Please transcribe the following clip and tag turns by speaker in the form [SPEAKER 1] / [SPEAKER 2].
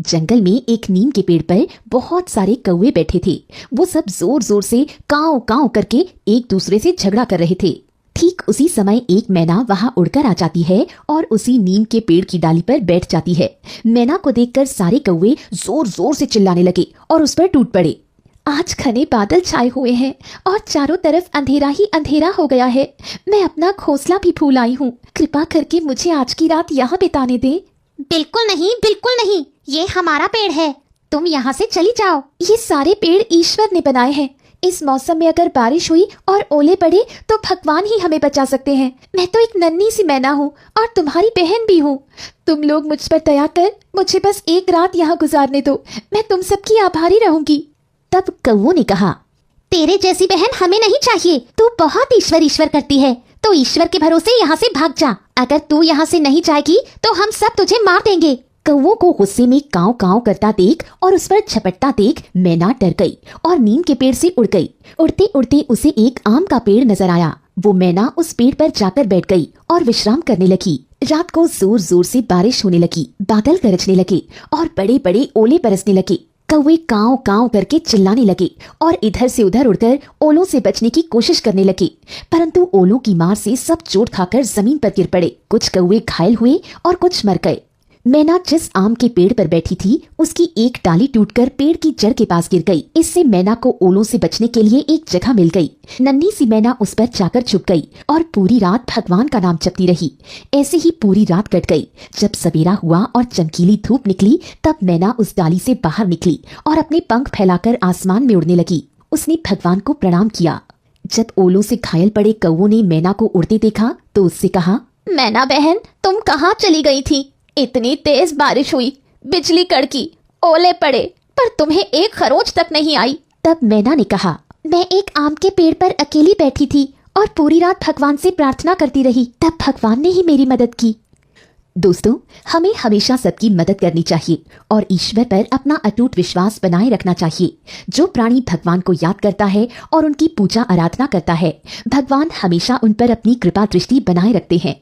[SPEAKER 1] जंगल में एक नीम के पेड़ पर बहुत सारे कौवे बैठे थे। वो सब जोर जोर से काव काव करके एक दूसरे से झगड़ा कर रहे थे। ठीक उसी समय एक मैना वहां उड़कर आ जाती है और उसी नीम के पेड़ की डाली पर बैठ जाती है। मैना को देखकर सारे कौवे जोर जोर से चिल्लाने लगे और उस पर टूट पड़े। आज घने बादल छाए हुए हैं और चारों तरफ अंधेरा ही अंधेरा हो गया है। मैं अपना घोंसला भी भूल आई हूँ। कृपा करके मुझे आज की रात यहाँ बिताने दे।
[SPEAKER 2] बिल्कुल नहीं, बिल्कुल नहीं, ये हमारा पेड़ है, तुम यहाँ से चली जाओ।
[SPEAKER 1] ये सारे पेड़ ईश्वर ने बनाए हैं। इस मौसम में अगर बारिश हुई और ओले पड़े तो भगवान ही हमें बचा सकते हैं। मैं तो एक नन्ही सी मैना हूँ और तुम्हारी बहन भी हूँ। तुम लोग मुझ पर दया कर मुझे बस एक रात यहाँ गुजारने दो। मैं तुम सबकी आभारी रहूंगी। तब कौवों ने कहा,
[SPEAKER 2] तेरे जैसी बहन हमें नहीं चाहिए। तू बहुत ईश्वर ईश्वर करती है, तो ईश्वर के भरोसे यहाँ से भाग जा। अगर तू यहाँ से नहीं जाएगी तो हम सब तुझे मार देंगे।
[SPEAKER 1] कौवों को गुस्से में काव काव करता देख और उस पर झपटता देख मैना डर गई और नीम के पेड़ से उड़ गई। उड़ते उड़ते उसे एक आम का पेड़ नजर आया। वो मैना उस पेड़ पर जाकर बैठ गई और विश्राम करने लगी। रात को जोर जोर से बारिश होने लगी, बादल गरजने लगे और बड़े बड़े ओले बरसने लगे। कौवे काव काव करके चिल्लाने लगे और इधर से उधर उड़कर ओलों से बचने की कोशिश करने लगे, परंतु ओलों की मार से सब चोट खाकर जमीन पर गिर पड़े। कुछ कौवे घायल हुए और कुछ मर गए। मैना जिस आम के पेड़ पर बैठी थी उसकी एक डाली टूटकर पेड़ की जड़ के पास गिर गई। इससे मैना को ओलों से बचने के लिए एक जगह मिल गई। नन्ही सी मैना उस पर जाकर छुप गई और पूरी रात भगवान का नाम जपती रही। ऐसे ही पूरी रात कट गई। जब सवेरा हुआ और चमकीली धूप निकली तब मैना उस डाली से बाहर निकली और अपने पंख फैलाकर आसमान में उड़ने लगी। उसने भगवान को प्रणाम किया। जब ओलों से घायल पड़े कौवों ने मैना को उड़ते देखा तो उससे कहा,
[SPEAKER 2] मैना बहन, तुम कहाँ चली गई थी? इतनी तेज बारिश हुई, बिजली कड़की, ओले पड़े, पर तुम्हें एक खरोच तक नहीं आई।
[SPEAKER 1] तब मैना ने कहा,
[SPEAKER 2] मैं एक आम के पेड़ पर अकेली बैठी थी और पूरी रात भगवान से प्रार्थना करती रही।
[SPEAKER 1] तब भगवान ने ही मेरी मदद की। दोस्तों, हमें हमेशा सबकी मदद करनी चाहिए और ईश्वर पर अपना अटूट विश्वास बनाए रखना चाहिए। जो प्राणी भगवान को याद करता है और उनकी पूजा आराधना करता है, भगवान हमेशा उन पर अपनी कृपा दृष्टि बनाए रखते हैं।